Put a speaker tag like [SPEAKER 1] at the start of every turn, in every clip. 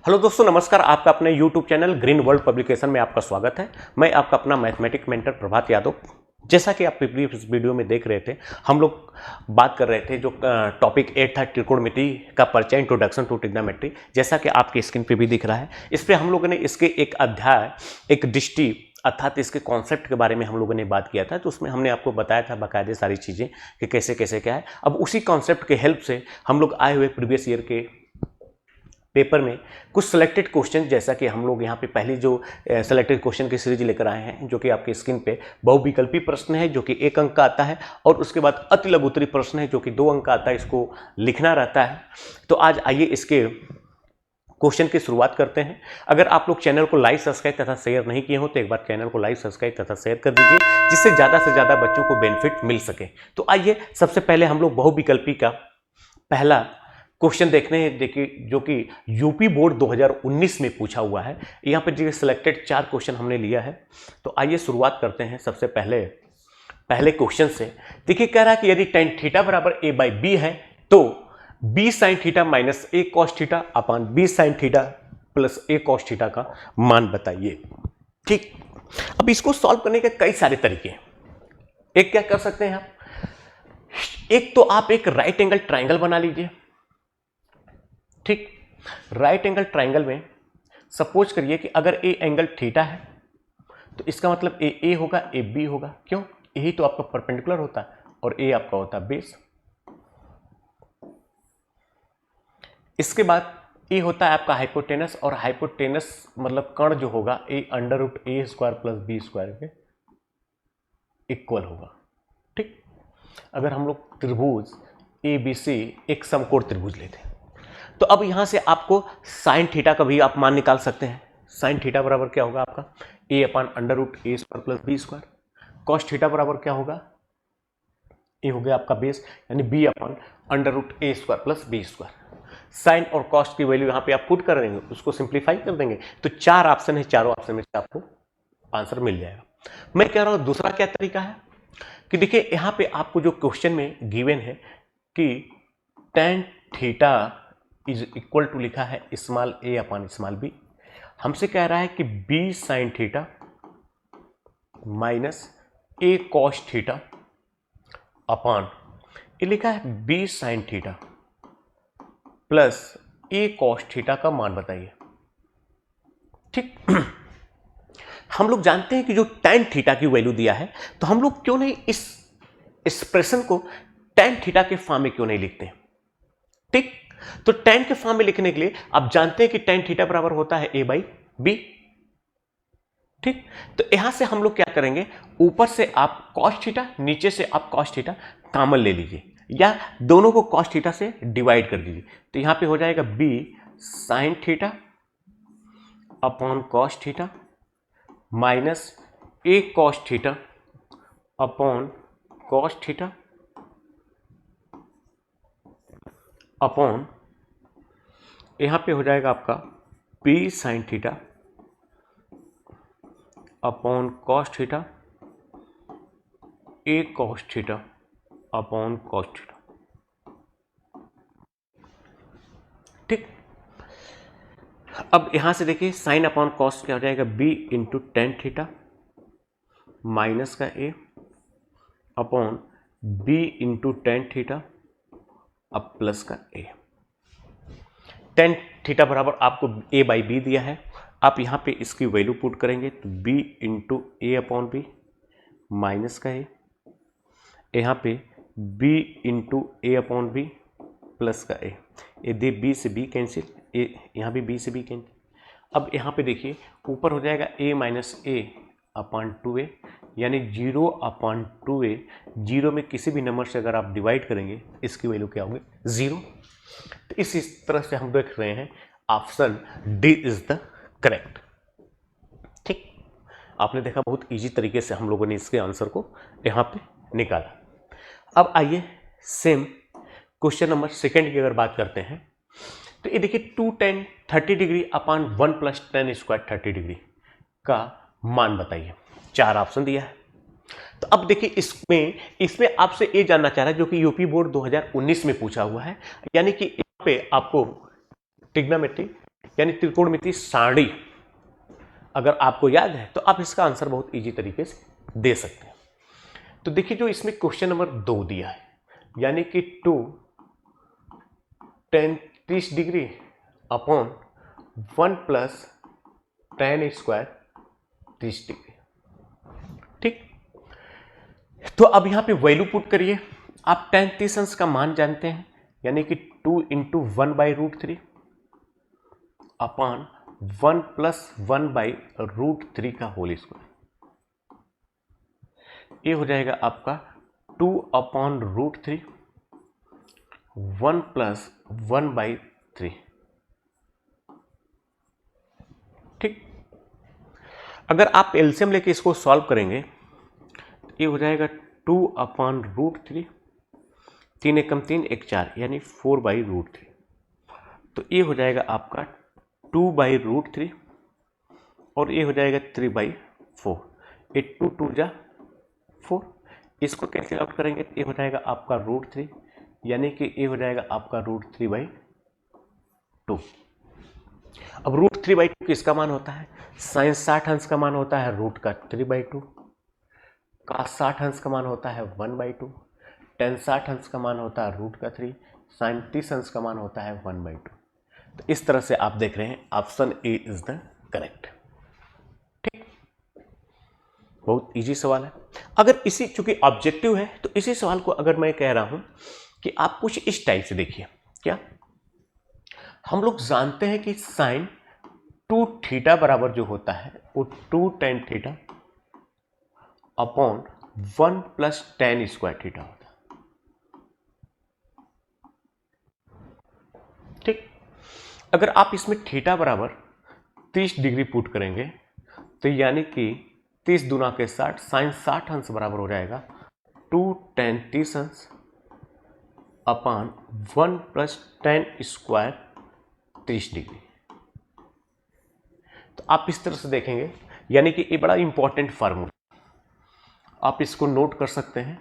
[SPEAKER 1] Hello दोस्तों, नमस्कार। आपका अपने YouTube channel green world publication में आपका स्वागत है। मैं आपका अपना मैथमेटिक मेंटर प्रभात यादव। जैसा कि आप प्रीवियस वीडियो में देख रहे थे, हम लोग बात कर रहे थे जो टॉपिक 8 था ट्रिकोणमिति का परिचय, इंट्रोडक्शन टू ट्रिग्नोमेट्री। जैसा कि आपके स्क्रीन पे भी दिख रहा है, इस पर हम लोगों ने इसके एक अध्याय, एक दृष्टि अर्थात इसके कॉन्सेप्ट के बारे में हम लोगों ने बात किया था। तो उसमें हमने आपको बताया था बाकायदे सारी चीज़ें कि कैसे कैसे क्या है। अब उसी कॉन्सेप्ट के हेल्प से हम लोग आए हुए प्रीवियस ईयर के पेपर में कुछ सिलेक्टेड क्वेश्चन, जैसा कि हम लोग यहाँ पे पहली जो सिलेक्टेड क्वेश्चन की सीरीज लेकर आए हैं, जो कि आपके स्क्रीन पे बहुविकल्पी प्रश्न है जो कि 1 अंक का आता है, और उसके बाद अति लघुत्तरी प्रश्न है जो कि 2 अंक का आता है। इसको लिखना रहता है। तो आज आइए इसके क्वेश्चन की शुरुआत करते हैं। अगर आप लोग चैनल को लाइक, सब्सक्राइब तथा शेयर नहीं किए हो तो एक बार चैनल को लाइक, सब्सक्राइब तथा शेयर कर दीजिए, जिससे ज़्यादा से ज़्यादा बच्चों को बेनिफिट मिल सके। तो आइए सबसे पहले हम लोग बहुविकल्पी का पहला क्वेश्चन देखने हैं, देखिए, जो कि यूपी बोर्ड 2019 में पूछा हुआ है। यहाँ पर जो सिलेक्टेड 4 क्वेश्चन हमने लिया है। तो आइए शुरुआत करते हैं सबसे पहले क्वेश्चन से। देखिए, कह रहा है कि यदि tan थीटा बराबर a बाई बी है तो b sign theta minus a cos theta upon b sign theta plus a cos theta का मान बताइए। ठीक, अब इसको सॉल्व करने के कई सारे तरीके हैं। एक क्या कर सकते हैं आप, एक तो आप एक राइट एंगल ट्राइंगल बना लीजिए। ठीक, राइट एंगल ट्राइंगल में सपोज करिए कि अगर ए एंगल थीटा है तो इसका मतलब ए होगा, ए बी होगा। क्यों? यही तो आपका परपेंडिकुलर होता है और ए आपका होता है बेस। इसके बाद ए होता है आपका हाइपोटेनस, और हाइपोटेनस मतलब कर्ण जो होगा A under root A square plus B square के इक्वल होगा। ठीक, अगर हम लोग त्रिभुज ए बी सी एक समकोण त्रिभुज लेते हैं तो अब यहां से आपको साइन थीटा का भी आप मान निकाल सकते हैं। साइन थीटा बराबर क्या होगा आपका A upon under root A square plus B square. Cos theta बराबर क्या होगा, ए हो गया आपका बेस, यानी B upon under root A square plus B square. Sine और कॉस्ट की वैल्यू यहां पे आप पुट कर देंगे, उसको सिंप्लीफाई कर देंगे तो 4 ऑप्शन है, चारों ऑप्शन में से आपको आंसर मिल जाएगा। मैं कह रहा हूं दूसरा क्या तरीका है कि देखिए, यहां पे आपको जो क्वेश्चन में गिवन है कि tan theta is equal to लिखा है small A upon small B. हमसे कह रहा है कि B sine theta minus A cos theta upon, ये लिखा है B sine theta plus A cos theta का मान बताइए। ठीक, हम लोग जानते हैं कि जो tan थीटा की वैल्यू दिया है, तो हम लोग क्यों नहीं इस एक्सप्रेशन को tan थीटा के फॉर्म में क्यों नहीं लिखते हैं। ठीक, तो tan के फॉर्म में लिखने के लिए आप जानते हैं कि tan थीटा बराबर होता है a बाई बी। ठीक, तो यहां से हम लोग क्या करेंगे, ऊपर से आप cos थीटा, नीचे से आप cos थीटा कॉमन ले लीजिए, या दोनों को cos थीटा से डिवाइड कर दीजिए। तो यहां पे हो जाएगा b sine theta upon cos theta minus a cos theta upon cos theta upon, यहां पे हो जाएगा आपका b sine theta upon cos theta a cos theta upon cos theta. ठीक, अब यहां से देखिए साइन अपॉन कॉस क्या हो जाएगा, b into tan theta minus का a upon b into tan theta अब प्लस का a। tan थीटा बराबर आपको a बाई बी दिया है, आप यहाँ पे इसकी वैल्यू पुट करेंगे तो b इंटू ए अपॉन बी माइनस का a, यहाँ पे b इंटू ए अपॉन बी प्लस का a। ये दे b से b कैंसिल, a यहाँ भी b से b कैंसिल। अब यहाँ पे देखिए ऊपर हो जाएगा a minus A upon 2a, यानी 0 अपॉन 2a। 0 में किसी भी नंबर से अगर आप डिवाइड करेंगे इसकी वैल्यू क्या होगी, 0। तो इस तरह से हम देख रहे हैं option D is the correct. ठीक, आपने देखा बहुत इजी तरीके से हम लोगों ने इसके आंसर को यहाँ पे निकाला। अब आइए सेम क्वेश्चन नंबर सेकंड की अगर बात करते हैं तो ये देखिए 2 tan 30 degree upon 1 plus tan square 30 degree का मान बताइए। 4 ऑप्शन दिया है। तो अब देखिए इसमें आपसे ये जानना चाह रहा है जो कि यूपी बोर्ड 2019 में पूछा हुआ है, यानी कि यहाँ पे आपको ट्रिग्नोमेट्री यानी त्रिकोणमिति सारणी अगर आपको याद है तो आप इसका आंसर बहुत इजी तरीके से दे सकते हैं। तो देखिए जो इसमें क्वेश्चन नंबर 2 दिया है, यानी कि 2 tan 30 degree upon 1 plus tan square 30 degree. ठीक, तो अब यहां पे वैल्यू पुट करिए। आप tan 30 अंश का मान जानते हैं, यानी कि 2 इंटू 1/√3 अपॉन 1 प्लस 1/√3 का होल स्क्वायर। ये हो जाएगा आपका 2/√3 1 प्लस 1/3। ठीक, अगर आप एलसीएम लेके इसको सॉल्व करेंगे तो ये हो जाएगा 2/√3, 3 एकम 3 1 4 यानी 4/√3। तो ये हो जाएगा आपका 2/√3 और ये हो जाएगा 3/4। ये 2 2 जा 4, इसको कैंसिल आउट करेंगे तो ये हो जाएगा आपका √3, यानी कि ये हो जाएगा आपका √3/2। अब √3/2 किसका मान होता है? sin 60 अंश का मान होता है रूट का 3/2, cos 60 अंश का मान होता है 1/2, tan 60 अंश का मान होता है रूट का 3, sin 30 अंश का मान होता है 1/2। तो इस तरह से आप देख रहे हैं option A is the correct. ठीक, बहुत इजी सवाल है। अगर इसी चूंकि ऑब्जेक्टिव है तो इसी सवाल को अगर मैं कह रहा हूं कि आप कुछ इस टाइप से देखिए, क्या हम लोग जानते हैं कि साइन 2 थीटा बराबर जो होता है वो 2 tan theta upon 1 plus tan square theta होता है। ठीक, अगर आप इसमें थीटा बराबर 30 डिग्री पुट करेंगे तो यानी कि 30 दूना के 60, साइन 60 अंश बराबर हो जाएगा 2 tan 30 अंश upon 1 plus tan square 30 degree. तो आप इस तरह से देखेंगे, यानी कि ये बड़ा इंपॉर्टेंट फार्मूला, आप इसको नोट कर सकते हैं।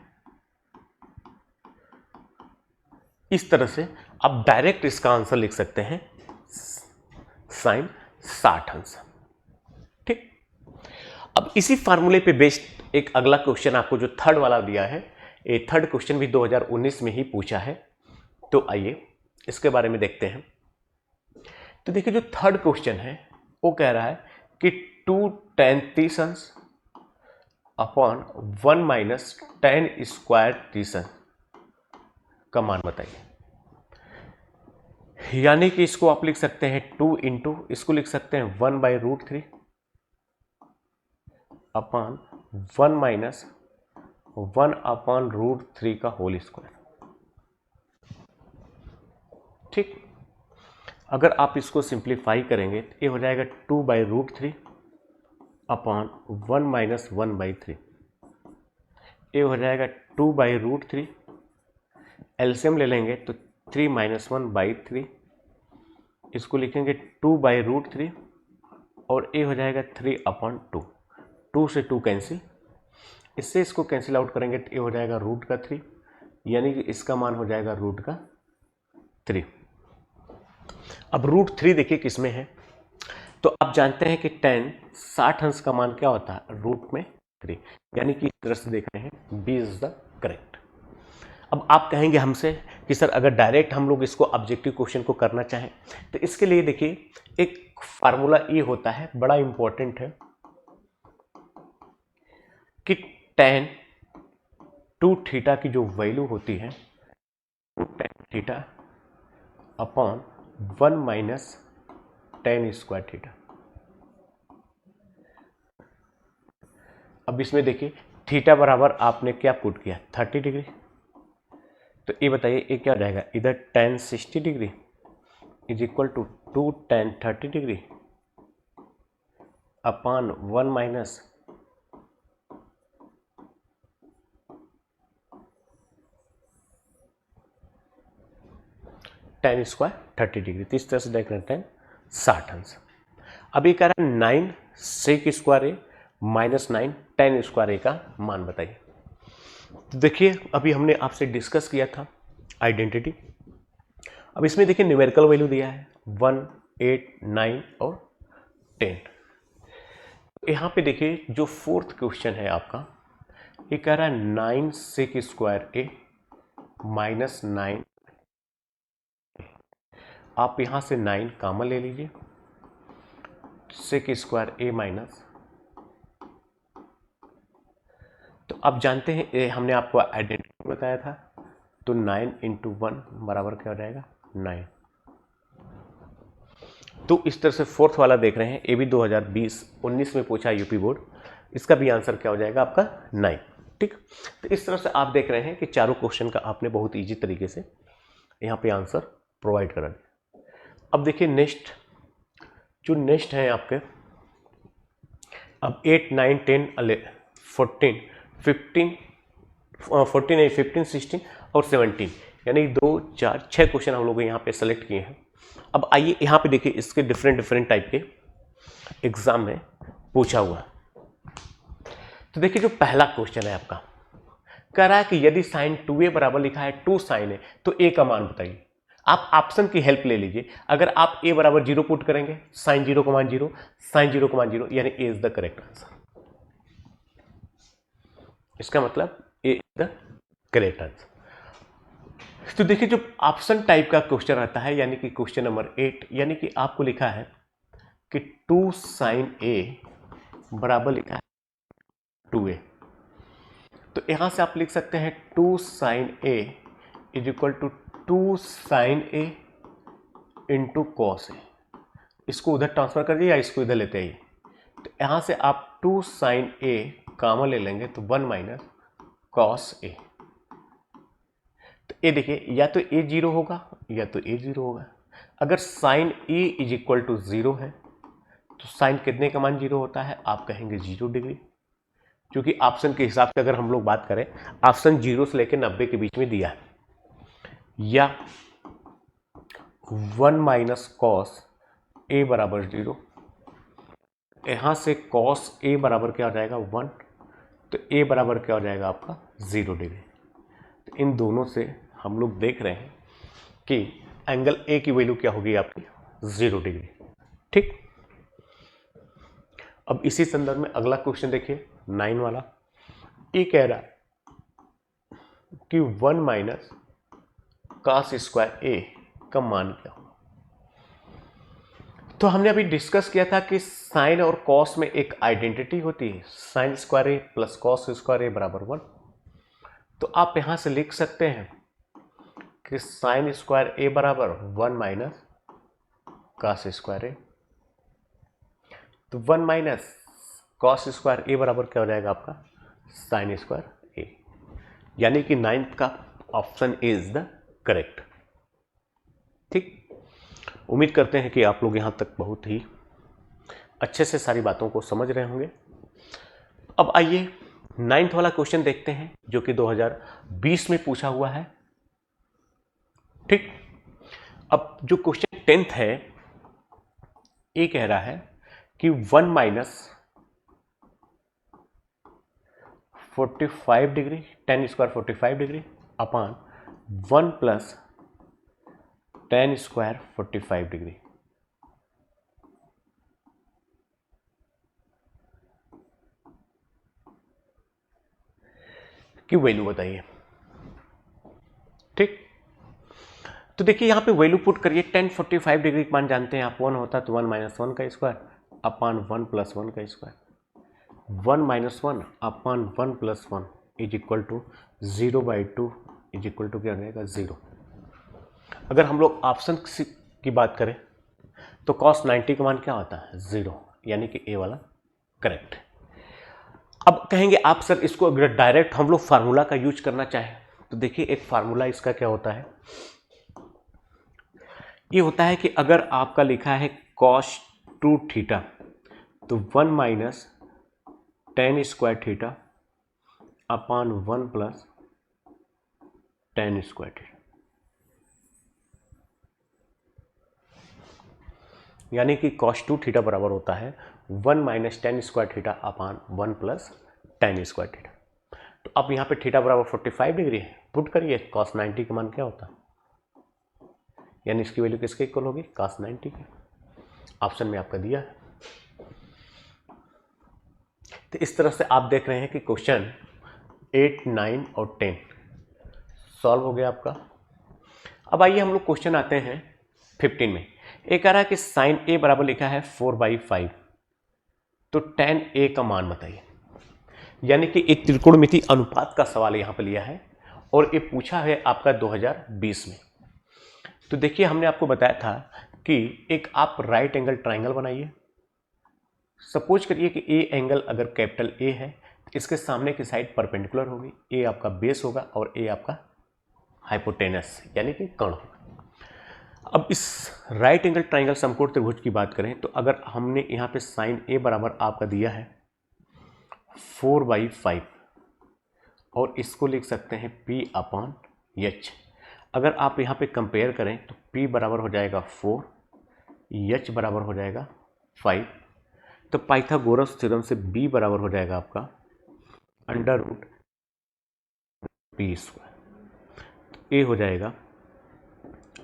[SPEAKER 1] इस तरह से आप डायरेक्ट इसका आंसर लिख सकते हैं साइन 60 अंश। ठीक, अब इसी फार्मूले पे बेस्ड एक अगला क्वेश्चन आपको जो थर्ड वाला दिया है, ये थर्ड क्वेश्चन भी 2019 में ही पूछा है। तो आइए इसके बारे में देखते हैं। तो देखिए जो थर्ड क्वेश्चन है वो कह रहा है कि 2 tan 30 अंश अपॉन 1 माइनस tan स्क्वायर 30 अंश का मान बताइए। यानी कि इसको आप लिख सकते हैं 2 इंटू, इसको लिख सकते हैं 1/√3 अपॉन 1 माइनस 1/√3 का होल स्क्वायर। ठीक, अगर आप इसको सिंप्लीफाई करेंगे तो ये हो जाएगा 2/√3 अपॉन 1 माइनस 1/3। ये हो जाएगा 2/√3, एलसीएम ले लेंगे तो 3 माइनस 1/3, इसको लिखेंगे 2/√3 और ये हो जाएगा 3/2। 2 से 2 कैंसिल, इससे इसको कैंसिल आउट करेंगे तो ये हो जाएगा रूट का 3, यानी कि इसका मान हो जाएगा रूट का 3। अब √3 देखिए किस में है, तो आप जानते हैं कि tan 60 अंश का मान क्या होता है रूट में 3, यानी कि इस तरह से देख रहे हैं बी इज द करेक्ट। अब आप कहेंगे हमसे कि सर अगर डायरेक्ट हम लोग इसको ऑब्जेक्टिव क्वेश्चन को करना चाहें तो इसके लिए देखिए एक फार्मूला ये होता है, बड़ा इंपॉर्टेंट है, कि tan 2 थीटा की जो वैल्यू होती है 2 tan theta upon 1 minus tan square theta. अब इसमें देखिए थीटा बराबर आपने क्या पुट किया 30 डिग्री, तो ये बताइए ये क्या हो जाएगा, इधर tan 60 degree is equal to 2 tan 30 degree upon 1 minus tan square 30 degree. तो इस तरह से देख रहे हैं tan 60 अंश। अब ये कह रहा है 9 sec square A minus 9 tan square A का मान बताइए। तो देखिए अभी हमने आपसे डिस्कस किया था आइडेंटिटी। अब इसमें देखिए न्यूमेरिकल वैल्यू दिया है 1 8, 9 और 10। यहाँ पे देखिए जो फोर्थ क्वेश्चन है आपका, ये कह रहा है 9 सेक स्क्वायर ए माइनस 9। आप यहाँ से 9 कॉमन ले लीजिए, सेक स्क्वायर ए माइनस, तो आप जानते हैं हमने आपको आइडेंटिटी बताया था, तो 9 इंटू 1 बराबर क्या हो जाएगा 9। तो इस तरह से फोर्थ वाला देख रहे हैं, ये भी 2020-19 में पूछा यूपी बोर्ड, इसका भी आंसर क्या हो जाएगा आपका 9। ठीक, तो इस तरह से आप देख रहे हैं कि चारों क्वेश्चन का आपने बहुत ईजी तरीके से यहाँ पे आंसर प्रोवाइड करा दिया। अब देखिए नेक्स्ट है आपके, अब 8, 9, 10, 14, 15, 16 और 17, यानी 2, 4, 6 क्वेश्चन हम लोग यहाँ पे सेलेक्ट किए हैं। अब आइए यहाँ पे देखिए इसके डिफरेंट टाइप के एग्जाम में पूछा हुआ। तो देखिए जो पहला क्वेश्चन है आपका, कह रहा है कि यदि साइन 2a बराबर लिखा है 2 साइन a, तो a का मान बताइए। आप ऑप्शन की हेल्प ले लीजिए। अगर आप a बराबर 0 पुट करेंगे, साइन 0 का मान 0, साइन 0 का मान 0, यानी a is the correct answer. इसका मतलब a is the correct answer. तो देखिए जो ऑप्शन टाइप का क्वेश्चन रहता है, यानी कि क्वेश्चन नंबर 8, यानी कि आपको लिखा है कि 2 साइन a बराबर लिखा है 2a, तो यहां से आप लिख सकते हैं 2 sine a is equal to 2 sine a into cos a। इसको उधर ट्रांसफर कर दिए या इसको इधर लेते आइए, तो यहां से आप 2 साइन a कॉमन ले लेंगे, तो 1 माइनस कॉस a। तो ये देखिए या तो a 0 होगा या तो a 0 होगा। अगर sine a is equal to 0 है, तो साइन कितने का मान 0 होता है, आप कहेंगे 0 डिग्री, क्योंकि ऑप्शन के हिसाब से अगर हम लोग बात करें, ऑप्शन 0 से लेकर 90 के बीच में दिया है। या 1 माइनस कॉस a बराबर 0, यहां से कॉस a बराबर क्या हो जाएगा 1, तो a बराबर क्या हो जाएगा आपका 0 डिग्री। तो इन दोनों से हम लोग देख रहे हैं कि एंगल a की वैल्यू क्या होगी आपकी 0 डिग्री। ठीक, अब इसी संदर्भ में अगला क्वेश्चन देखिए 9 वाला, ये कह रहा है कि 1 माइनस कॉस स्क्वायर a का मान क्या होगा। तो हमने अभी डिस्कस किया था कि साइन और कॉस में एक आइडेंटिटी होती है, साइन स्क्वायर ए प्लस कॉस स्क्वायर ए बराबर 1। तो आप यहां से लिख सकते हैं कि साइन स्क्वायर ए बराबर 1 माइनस कॉस स्क्वायर ए, तो 1 माइनस कॉस स्क्वायर ए बराबर क्या हो जाएगा आपका साइन स्क्वायर ए, यानी कि 9th का ऑप्शन इज द करेक्ट। ठीक, उम्मीद करते हैं कि आप लोग यहां तक बहुत ही अच्छे से सारी बातों को समझ रहे होंगे। अब आइए 9th वाला क्वेश्चन देखते हैं, जो कि 2020 में पूछा हुआ है। ठीक, अब जो क्वेश्चन 10th है, ये कह रहा है कि 1 minus 45 degree, tan square 45 degree upon 1 plus tan square 45 degree. की वैल्यू बताइए। ठीक, तो देखिए यहां पे वैल्यू पुट करिए। टेन 45 डिग्री मान जानते हैं आप 1 होता है, तो 1 माइनस 1 का स्क्वायर अपान 1 प्लस 1 का square, 1 minus 1 upon 1 plus 1 is equal to 0/2 is equal to क्या हो जाएगा 0। अगर हम लोग ऑप्शन की बात करें तो cos 90 का मान क्या होता है 0, यानी कि ए वाला करेक्ट। अब कहेंगे आप सर इसको अगर डायरेक्ट हम लोग फार्मूला का यूज करना चाहें, तो देखिए एक फार्मूला इसका क्या होता है, ये होता है कि अगर आपका लिखा है cos 2 थीटा, तो 1 minus ten square theta upon 1 plus tan square theta, यानी कि cos 2 थीटा बराबर होता है 1 minus ten square theta upon 1 plus tan square theta. तो अब यहाँ पे थीटा बराबर 45 डिग्री है, पुट करिए cos 90 का मान क्या होता है, यानी इसकी वैल्यू किसके इक्वल होगी cos 90 की। ऑप्शन में आपका दिया है। तो इस तरह से आप देख रहे हैं कि क्वेश्चन 8, 9 और 10 सॉल्व हो गया आपका। अब आइए हम लोग क्वेश्चन आते हैं 15 में। एक कह रहा है कि साइन ए बराबर लिखा है 4/5, तो tan ए का मान बताइए। यानी कि एक त्रिकोणमिति अनुपात का सवाल यहां पर लिया है और ये पूछा है आपका 2020 में। तो देखिए हमने आपको बताया था कि एक आप राइट एंगल ट्राइंगल बनाइए। सपोज करिए कि ए एंगल अगर कैपिटल ए है तो इसके सामने की साइड परपेंडिकुलर होगी, ए आपका बेस होगा और ए आपका हाइपोटेनस यानी कि कर्ण होगा। अब इस राइट एंगल ट्राइंगल समकोण त्रिभुज की बात करें तो अगर हमने यहाँ पे साइन ए बराबर आपका दिया है 4/5 और इसको लिख सकते हैं P/H। अगर आप यहाँ पे कंपेयर करें तो P बराबर हो जाएगा 4, H बराबर हो जाएगा 5। तो पाइथागोरस थ्योरम से B बराबर हो जाएगा आपका √P²। तो A हो जाएगा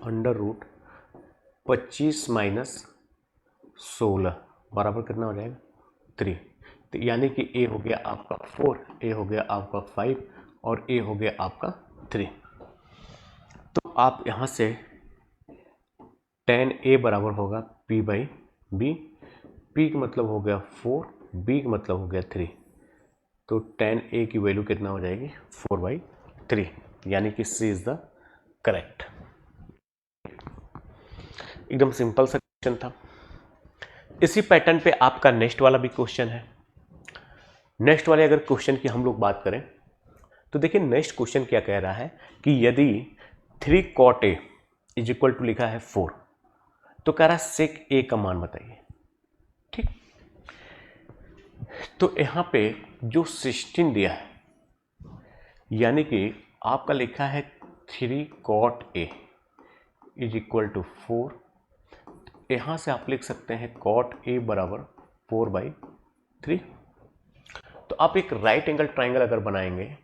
[SPEAKER 1] √25 - 16 बराबर कितना हो जाएगा 3। तो यानी कि A हो गया आपका 4, A हो गया आपका 5 और A हो गया आपका 3। तो आप यहाँ से tan A बराबर होगा P/B। P का मतलब हो गया 4, B का मतलब हो गया 3। तो tan A की वैल्यू कितना हो जाएगी 4/3, यानी कि C इज द करेक्ट। एकदम सिंपल सा क्वेश्चन था। इसी पैटर्न पे आपका नेक्स्ट वाला भी क्वेश्चन है। नेक्स्ट वाले अगर क्वेश्चन की हम लोग बात करें तो देखिए नेक्स्ट क्वेश्चन क्या कह रहा है कि यदि 3 cot A is equal to लिखा है 4, तो कह रहा है sec A का मान बताइए। ठीक, तो यहां पे जो 16 दिया है यानी कि आपका लिखा है 3 cot A is equal to 4। यहां से आप लिख सकते हैं cot A बराबर 4/3। तो आप एक राइट एंगल ट्राइंगल अगर बनाएंगे,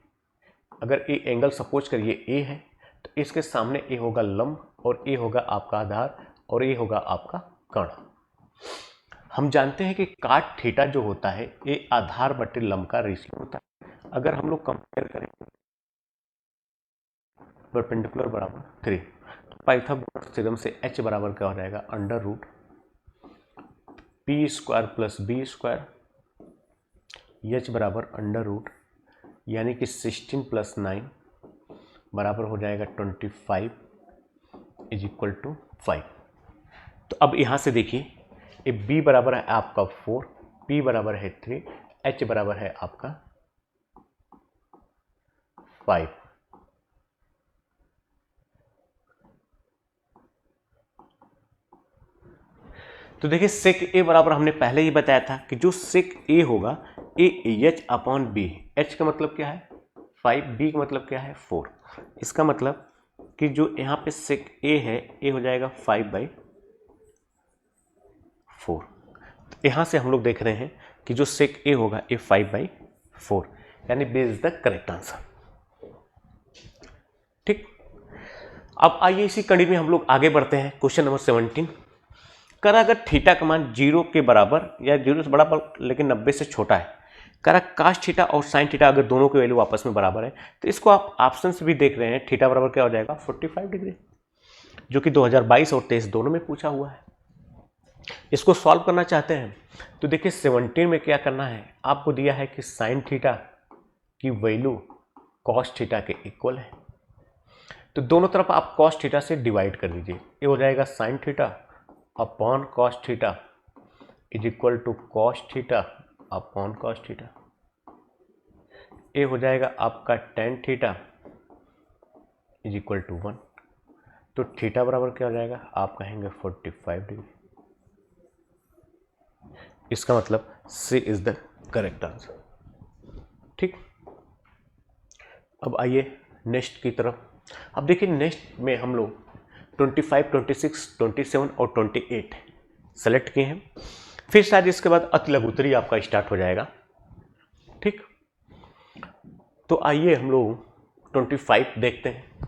[SPEAKER 1] अगर ए एंगल सपोज करिए ए है तो इसके सामने ए होगा लंब और ए होगा आपका आधार और ए होगा आपका कर्ण। हम जानते हैं कि काट थीटा जो होता है ए आधार बटे लंब का रेशियो होता है। अगर हम लोग कंपेयर करें परपेंडिकुलर बराबर 3, तो पाइथागोरस थ्योरम से h बराबर क्या हो जाएगा √P² + B²। h बराबर √ यानी कि 16 + 9 बराबर हो जाएगा 25 इज इक्वल टू 5। तो अब यहां से देखिए ये b बराबर है आपका 4, p बराबर है 3, h बराबर है आपका 5। तो देखिए sec a बराबर हमने पहले ही बताया था कि जो sec a होगा a h/b। h का मतलब क्या है 5, b का मतलब क्या है 4। इसका मतलब कि जो यहाँ पे sec a है a हो जाएगा 5/4। तो यहाँ से हम लोग देख रहे हैं कि जो sec a होगा a 5/4, यानी b is the correct answer. ठीक, अब आइए इसी कड़ी में हम लोग आगे बढ़ते हैं। क्वेश्चन नंबर 17 करा अगर थीटा का मान 0 के बराबर या 0 से बड़ा लेकिन 90 से छोटा है, करा cos थीटा और sin थीटा अगर दोनों की वैल्यू आपस में बराबर है, तो इसको आप ऑप्शन से भी देख रहे हैं थीटा बराबर क्या हो जाएगा 45 डिग्री, जो कि 2022 और 23 दोनों में पूछा हुआ है। इसको सॉल्व करना चाहते हैं तो देखिए 17 में क्या करना है, आपको दिया है कि sin थीटा की वैल्यू cos थीटा के इक्वल है, तो दोनों तरफ आप cos थीटा से डिवाइड कर दीजिए। ये हो जाएगा sin theta upon cos theta is equal to cos theta upon cos theta. ये हो जाएगा आपका tan theta is equal to 1। तो थीटा बराबर क्या हो जाएगा, आप कहेंगे 45 डिग्री। इसका मतलब C is the correct answer. ठीक, अब आइए नेक्स्ट की तरफ। अब देखिए नेक्स्ट में हम लोग 25, 26, 27 और 28 सेलेक्ट किए हैं। फिर शायद इसके बाद अति लघुत्तरी आपका स्टार्ट हो जाएगा। ठीक, तो आइए हम लोग 25 देखते हैं।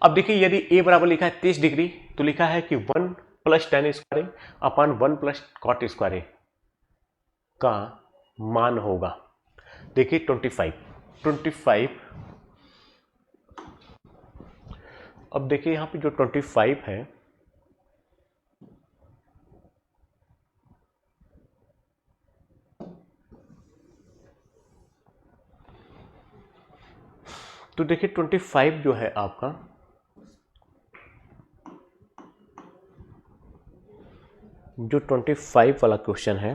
[SPEAKER 1] अब देखिए यदि a बराबर लिखा है 30 डिग्री तो लिखा है कि 1 plus tan square A upon 1 plus cot square A का मान होगा। देखिए 25 अब देखिए यहां पे जो 25 है तो देखिए 25 जो है आपका जो 25 वाला क्वेश्चन है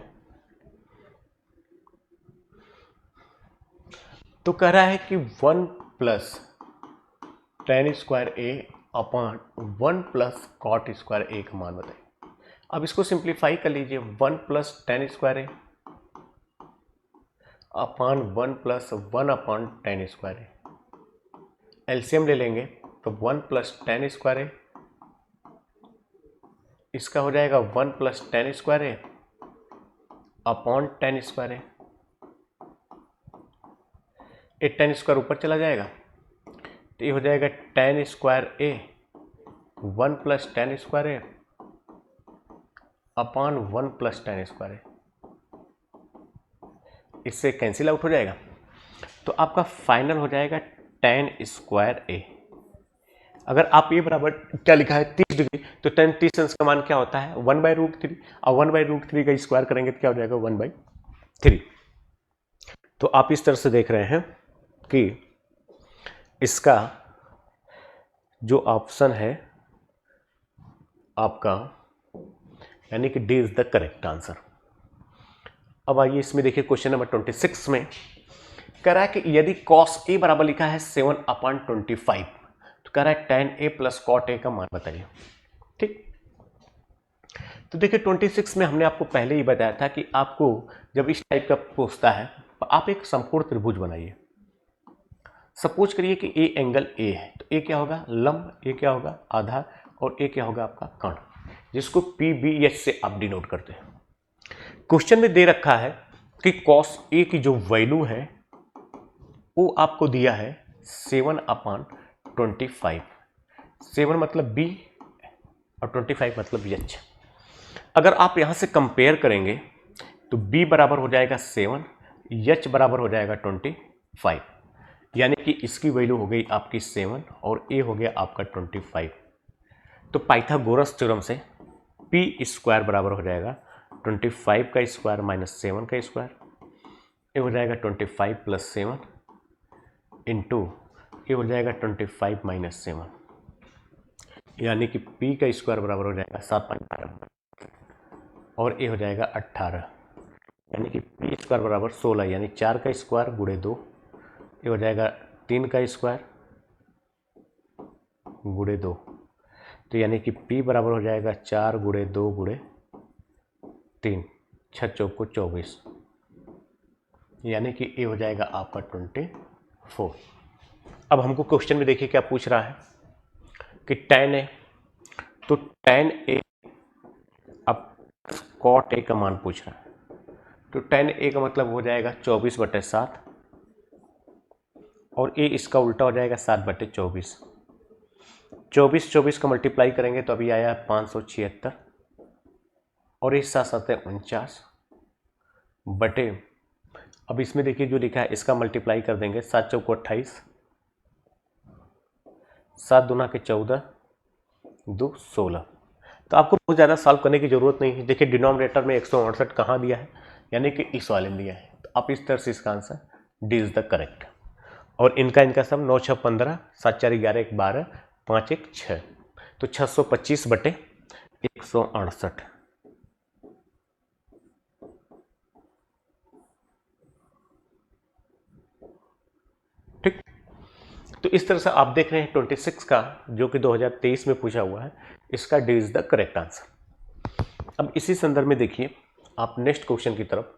[SPEAKER 1] तो कह रहा है कि 1 plus tan square A upon 1 plus cot square A का मान बताइए। अब इसको सिंप्लीफाई कर लीजिए, 1 plus tan square A upon 1 plus 1 upon tan square A, LCM ले लेंगे तो 1 प्लस टेन स्क्वायर ए, इसका हो जाएगा 1 plus tan square A upon tan square ए, एक टेन स्क्वायर ऊपर चला जाएगा तो ये हो जाएगा ten square A 1 plus tan square A upon 1 plus tan square ए, इससे कैंसिल आउट हो जाएगा तो आपका फाइनल हो जाएगा टेन स्क्वायर ए। अगर आप ये बराबर क्या लिखा है 30 डिग्री तो टेन 30 अंश का मान क्या होता है 1/√3 और 1/√3 का स्क्वायर करेंगे तो क्या हो जाएगा 1/3। तो आप इस तरह से देख रहे हैं कि इसका जो ऑप्शन है आपका यानी कि D is the correct answer. अब आइए इसमें देखिए क्वेश्चन नंबर 26 में कह रहा है कि यदि cos a बराबर लिखा है 7/25 तो कह रहा है tan a plus cot a का मान बताइए। ठीक, तो देखिए 26 में हमने आपको पहले ही बताया था कि आपको जब इस टाइप का पूछता है तो आप एक समकोण त्रिभुज बनाइए। सपोज करिए कि ए एंगल ए है तो ए क्या होगा लंब, ए क्या होगा आधार और ए क्या होगा आपका कर्ण, जिसको पी बी एच से आप डिनोट करते हैं। क्वेश्चन में दे रखा है कि cos a की जो वैल्यू है वो आपको दिया है 7/25। 7 मतलब b और 25 मतलब h। अगर आप यहां से कंपेयर करेंगे तो b बराबर हो जाएगा 7, h बराबर हो जाएगा 25, यानी कि इसकी वैल्यू हो गई आपकी 7 और a हो गया आपका 25। तो पाइथागोरस थ्योरम से p स्क्वायर बराबर हो जाएगा 25 का स्क्वायर माइनस 7 का स्क्वायर, ये हो जाएगा 25 प्लस 7 इंटू ये हो जाएगा 25 माइनस 7, यानी कि p का स्क्वायर बराबर हो जाएगा 7/12 और ये हो जाएगा 18, यानी कि p स्क्वायर बराबर 16, यानी 4 का स्क्वायर गुणे 2, ये हो जाएगा 3 का स्क्वायर गुणे 2, तो यानी कि p बराबर हो जाएगा 4 गुणे 2 गुणे 3, 6 चौको 24, यानी कि ये हो जाएगा आपका 24। अब हमको क्वेश्चन में देखिए क्या पूछ रहा है कि tan a, तो tan a अब cot a का मान पूछ रहा है, तो tan a का मतलब हो जाएगा 24/7 और a इसका उल्टा हो जाएगा 7/24। 24 का मल्टीप्लाई करेंगे तो अभी आया 576 और इस साथ साथ है 49 बटे, अब इसमें देखिए जो लिखा है इसका मल्टीप्लाई कर देंगे 7 चौको 28, 7 दूना के 14, 2 16। तो आपको बहुत ज़्यादा सॉल्व करने की जरूरत नहीं है। देखिए डिनोमिनेटर में 168 कहाँ दिया है, यानी कि इस वाले में दिया है, तो आप इस तरह से इसका answer D is the correct. और इनका सब 9 6 15, 7 4 11 1 12, 5 1 6, तो 625 बटे 168। ठीक, तो इस तरह से आप देख रहे हैं 26 का जो कि 2023 में पूछा हुआ है, इसका D is the correct answer. अब इसी संदर्भ में देखिए आप नेक्स्ट क्वेश्चन की तरफ,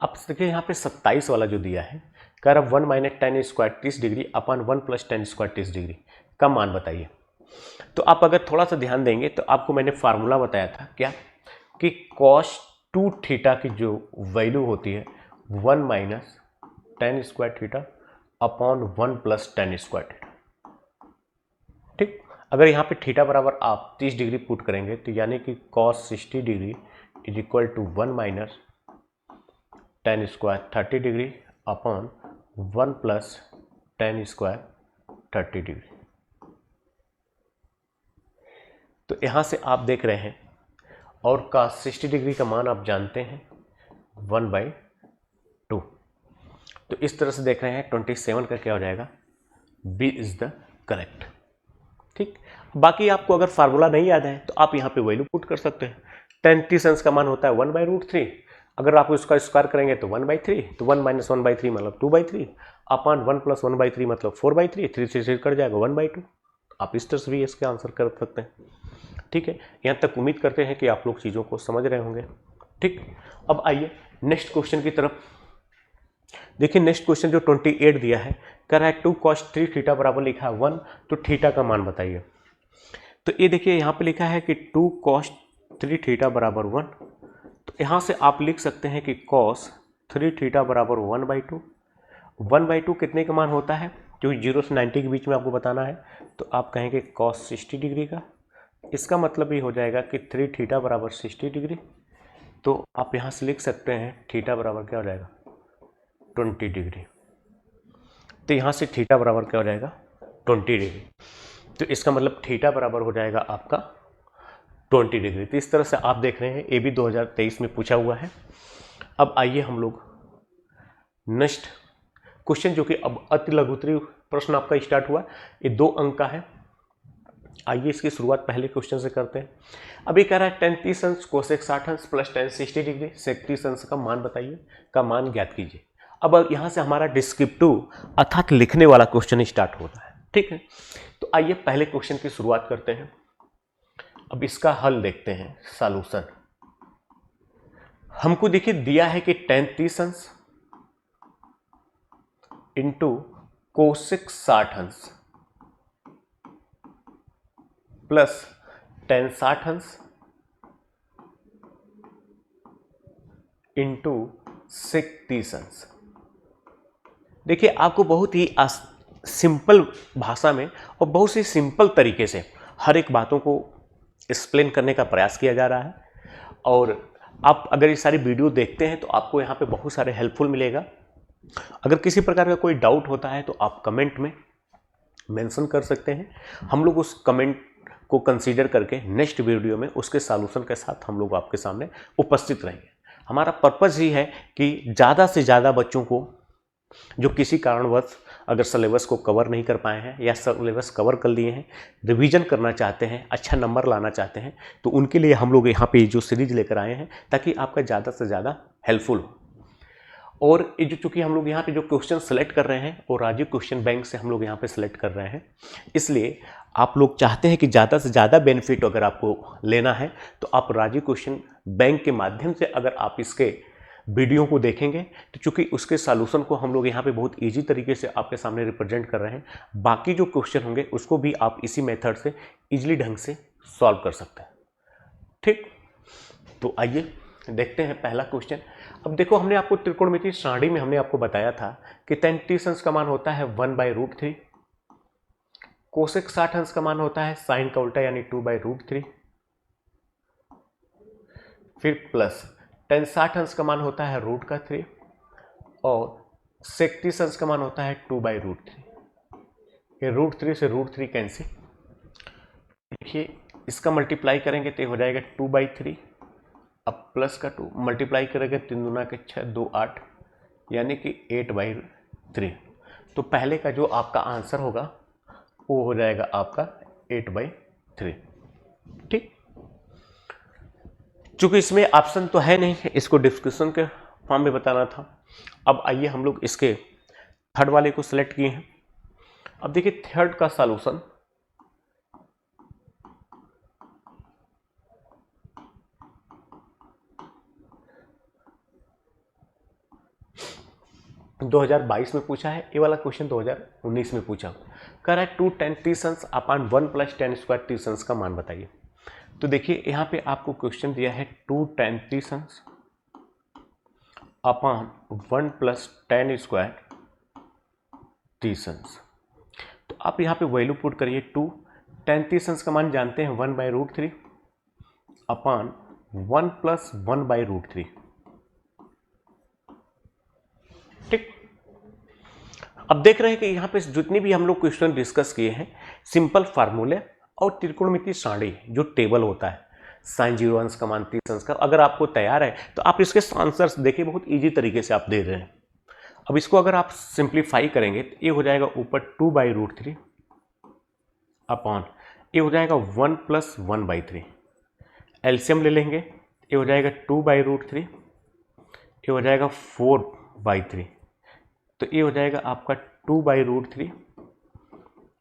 [SPEAKER 1] आप देखिए यहाँ पे 27 वाला जो दिया है, कह रहा 1 minus ten square 30 degree upon 1 plus tan square 30 degree का मान बताइए। तो आप अगर थोड़ा सा ध्यान देंगे तो आपको मैंने फार्मूला बताया था क्या कि cos 2 थीटा की जो वैल्यू होती है 1 minus ten square theta upon 1 plus tan square theta. ठीक, अगर यहाँ पे थीटा बराबर आप 30 डिग्री पुट करेंगे तो यानी कि cos 60 degree is equal to 1 minus tan square 30 degree upon 1 plus tan square 30 degree. तो यहाँ से आप देख रहे हैं और cos 60 डिग्री का मान आप जानते हैं 1/2। तो इस तरह से देख रहे हैं 27 का क्या हो जाएगा, बी इज द करेक्ट। ठीक, बाकी आपको अगर फार्मूला नहीं याद है तो आप यहाँ पे वैल्यू पुट कर सकते हैं। tan 30 का मान होता है 1/√3। अगर आप उसका स्क्वायर करेंगे तो 1/3, तो 1 माइनस 1/3 मतलब 2/3 अपॉन 1 प्लस 1/3 मतलब 4/3, 3 से कट जाएगा 1/2। आप इस तरह से भी इसके आंसर कर सकते हैं। ठीक है, यहाँ तक उम्मीद करते हैं कि आप लोग चीज़ों को समझ रहे होंगे। ठीक, अब आइए नेक्स्ट क्वेश्चन की तरफ। देखिए नेक्स्ट क्वेश्चन जो 28 दिया है, कह रहा है 2 cos 3 थीटा बराबर लिखा है 1, तो थीटा का मान बताइए। तो ये देखिए यहाँ पे लिखा है कि 2 cos 3 थीटा बराबर 1, तो यहाँ से आप लिख सकते हैं कि cos 3 थीटा बराबर 1/2। 1/2 कितने का मान होता है, क्योंकि 0 से 90 के बीच में आपको बताना है, तो आप कहेंगे cos 60 डिग्री का। इसका मतलब ये हो जाएगा कि 3 थीटा बराबर 60 डिग्री। तो आप यहाँ से लिख सकते हैं थीटा बराबर क्या हो जाएगा, 20 डिग्री। तो यहाँ से थीटा बराबर क्या हो जाएगा, 20 डिग्री। तो इसका मतलब थीटा बराबर हो जाएगा आपका 20 डिग्री। तो इस तरह से आप देख रहे हैं ये भी 2023 में पूछा हुआ है। अब आइए हम लोग नेक्स्ट क्वेश्चन, जो कि अब अति लघुत्तरी प्रश्न आपका स्टार्ट हुआ, ये 2 अंक का है। आइए इसकी शुरुआत पहले क्वेश्चन से करते हैं। अभी कह रहा है tan 30 अंश कोसेक 60 अंश प्लस tan 60 डिग्री सेक 30 अंश का मान बताइए, का मान ज्ञात कीजिए। अब यहाँ से हमारा डिस्क्रिप्टिव अर्थात लिखने वाला क्वेश्चन स्टार्ट होता है। ठीक है, तो आइए पहले क्वेश्चन की शुरुआत करते हैं। अब इसका हल देखते हैं, सॉल्यूशन। हमको देखिए दिया है कि tan 30 अंश इंटू कोसेक 60 अंश प्लस tan 60 अंश इंटू सेक 30 अंश। देखिए आपको बहुत ही सिंपल भाषा में और बहुत ही सिंपल तरीके से हर एक बातों को एक्सप्लेन करने का प्रयास किया जा रहा है। और आप अगर ये सारी वीडियो देखते हैं तो आपको यहाँ पे बहुत सारे हेल्पफुल मिलेगा। अगर किसी प्रकार का कोई डाउट होता है तो आप कमेंट में मेंशन कर सकते हैं। हम लोग उस कमेंट को कंसीडर करके नेक्स्ट वीडियो में उसके सॉल्यूशन के साथ हम लोग आपके सामने उपस्थित रहेंगे। हमारा पर्पज़ ही है कि ज़्यादा से ज़्यादा बच्चों को जो किसी कारणवश अगर सिलेबस को कवर नहीं कर पाए हैं या सिलेबस कवर कर लिए हैं, रिवीजन करना चाहते हैं, अच्छा नंबर लाना चाहते हैं, तो उनके लिए हम लोग यहाँ पे जो सीरीज लेकर आए हैं ताकि आपका ज़्यादा से ज़्यादा हेल्पफुल हो। और ये जो चूँकि हम लोग यहाँ पे जो क्वेश्चन सेलेक्ट कर रहे हैं वो राजीव क्वेश्चन बैंक से हम लोग यहाँ पे सेलेक्ट कर रहे हैं, इसलिए आप लोग चाहते हैं कि ज़्यादा से ज़्यादा बेनिफिट अगर आपको लेना है तो आप राजीव क्वेश्चन बैंक के माध्यम से अगर आप इसके वीडियो को देखेंगे तो चूंकि उसके सॉल्यूशन को हम लोग यहाँ पे बहुत इजी तरीके से आपके सामने रिप्रेजेंट कर रहे हैं, बाकी जो क्वेश्चन होंगे उसको भी आप इसी मेथड से इजीली ढंग से सॉल्व कर सकते हैं। ठीक, तो आइए देखते हैं पहला क्वेश्चन। अब देखो हमने आपको त्रिकोणमितीय सारणी में हमने आपको बताया था कि tan 30 अंश का मान होता है 1/√3, कोसेक 60 अंश का मान होता है साइन का उल्टा यानी 2/√3, फिर प्लस tan 60 अंश का मान होता है √3 और सेक 30 अंश का मान होता है 2/√3। ये √3 से √3 कैंसिल, देखिए इसका मल्टीप्लाई करेंगे तो हो जाएगा 2/3, अब प्लस का 2 मल्टीप्लाई करेंगे 3 दूना के 6 2 8 यानी कि 8/3। तो पहले का जो आपका आंसर होगा वो हो जाएगा आपका 8/3। ठीक, चूंकि इसमें ऑप्शन तो है नहीं, इसको डिस्क्रिप्शन के फॉर्म में बताना था। अब आइए हम लोग इसके थर्ड वाले को सिलेक्ट किए हैं। अब देखिए थर्ड का सॉल्यूशन, तो 2022 में पूछा है, ये वाला क्वेश्चन 2019 में पूछा। कह रहा है 2 tan 30 अंश अपॉन 1 प्लस tan स्क्वायर 30 अंश का मान बताइए। तो देखिए यहाँ पे आपको क्वेश्चन दिया है 2 tan 30 अंश अपॉन 1 प्लस tan स्क्वायर 30 अंश। तो आप यहाँ पे वैल्यू पुट करिए 2 tan 30 अंश का मान जानते हैं 1/√3 अपान 1 + 1/√3। ठीक, अब देख रहे हैं कि यहाँ पे जितनी भी हम लोग क्वेश्चन डिस्कस किए हैं सिंपल फार्मूले और त्रिकोणमितीय सारणी जो टेबल होता है sin 0 अंश का मान 30 अंश का, अगर आपको तैयार है तो आप इसके आंसर्स देखिए, बहुत इजी तरीके से आप दे रहे हैं। अब इसको अगर आप सिंप्लीफाई करेंगे तो ये हो जाएगा ऊपर 2/√3 अपॉन ये हो जाएगा 1 + 1/3। एलसीएम ले लेंगे, ये हो जाएगा 2/√3, ये हो जाएगा 4/3, तो ये हो जाएगा आपका 2/√3,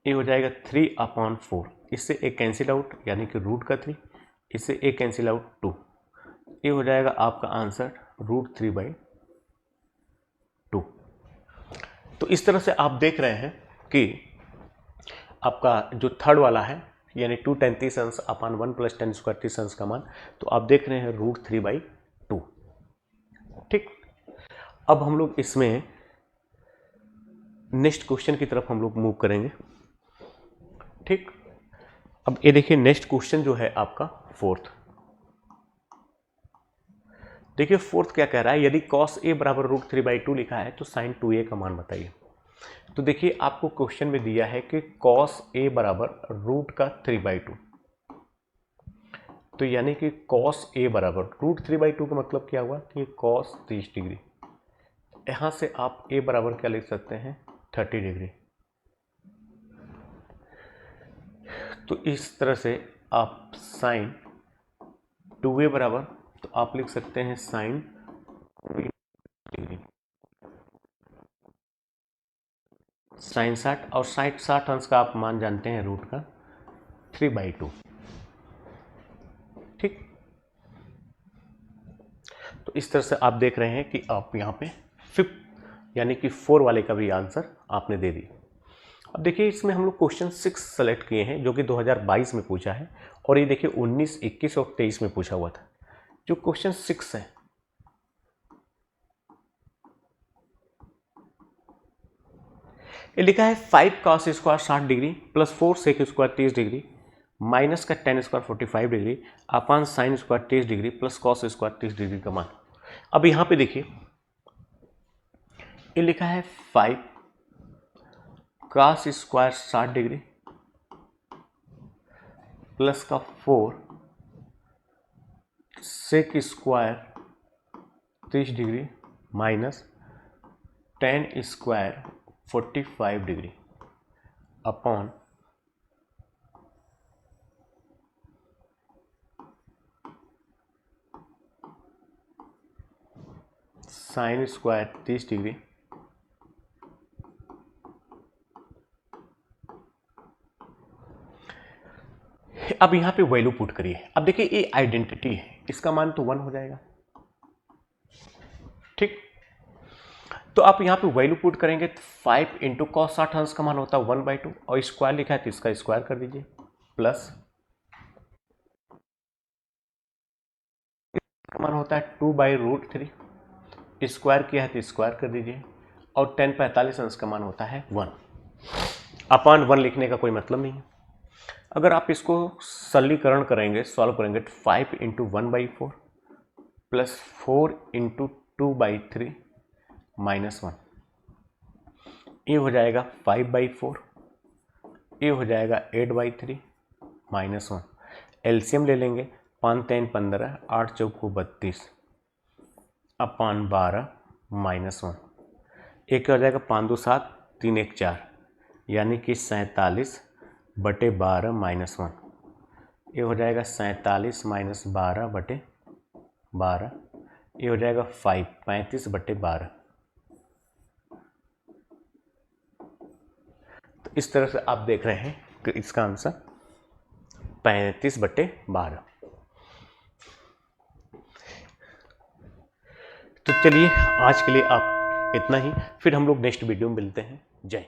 [SPEAKER 1] ये हो जाएगा 3/4। इससे एक कैंसिल आउट यानी कि रूट का 3, इससे एक कैंसिल आउट 2, ये हो जाएगा आपका आंसर √3/2। तो इस तरह से आप देख रहे हैं कि आपका जो थर्ड वाला है यानी 2 tan 30 अंश अपान 1 + tan² 30 अंश का मान, तो आप देख रहे हैं √3/2। ठीक, अब हम लोग इसमें नेक्स्ट क्वेश्चन की तरफ हम लोग मूव करेंगे। ठीक, अब ये देखिए नेक्स्ट क्वेश्चन जो है आपका फोर्थ। देखिए फोर्थ क्या कह रहा है, यदि cos a बराबर √3/2 लिखा है तो sin 2a का मान बताइए। तो देखिए आपको क्वेश्चन में दिया है कि cos a बराबर √3/2, तो यानी कि cos a बराबर √3/2 का मतलब क्या हुआ कि cos 30 डिग्री। यहां से आप a बराबर क्या लिख सकते हैं 30 डिग्री। तो इस तरह से आप sin 2a बराबर, तो आप लिख सकते हैं sin डिग्री, sin 60 और 60 अंश का आप मान जानते हैं रूट का 3/2। ठीक, तो इस तरह से आप देख रहे हैं कि आप यहाँ पे 5 यानी कि 4 वाले का भी आंसर आपने दे दिया। अब देखिए इसमें हम लोग क्वेश्चन 6 सेलेक्ट किए हैं जो कि 2022 में पूछा है, और ये देखिए 19, 21 और 23 में पूछा हुआ था। जो क्वेश्चन 6 है ये लिखा है 5 cos² 60 degree plus 4 sec² 30 degree minus का tan² 45 डिग्री अपान sin² 30 degree plus cos² 30 degree का मान। अब यहां पे देखिए ये लिखा है 5 cos² 60 डिग्री प्लस का 4 sec² 30 degree minus tan² 45 degree upon sin² 30 degree अब यहां पे वैल्यू पुट करिए। अब देखिए ये आइडेंटिटी है, इसका मान तो 1 हो जाएगा। ठीक, तो आप यहां पे वैल्यू पुट करेंगे तो 5 इंटू cos 60 अंश का मान होता है 1/2 और स्क्वायर लिखा है तो इसका स्क्वायर कर दीजिए, प्लस का मान होता है 2/√3, स्क्वायर किया है तो स्क्वायर कर दीजिए, और tan 45 अंश का मान होता है 1। अपान 1 लिखने का कोई मतलब नहीं है। अगर आप इसको सरलीकरण करेंगे, सॉल्व करेंगे तो 5 इंटू 1/4 प्लस 4 इंटू 2/3 माइनस 1, ये हो जाएगा 5/4, ये हो जाएगा 8/3 माइनस 1। एलसीएम ले लेंगे, 5 3 15, 8 चौको 32 अपान 12 माइनस 1, एक क्या हो जाएगा 5 2 7, 3 1 4, यानी कि 47/12 माइनस 1, ये हो जाएगा 47 माइनस 12/12, ये हो जाएगा 5 35/12। तो इस तरह से आप देख रहे हैं कि इसका आंसर 35/12। तो चलिए आज के लिए आप इतना ही, फिर हम लोग नेक्स्ट वीडियो में मिलते हैं। जय।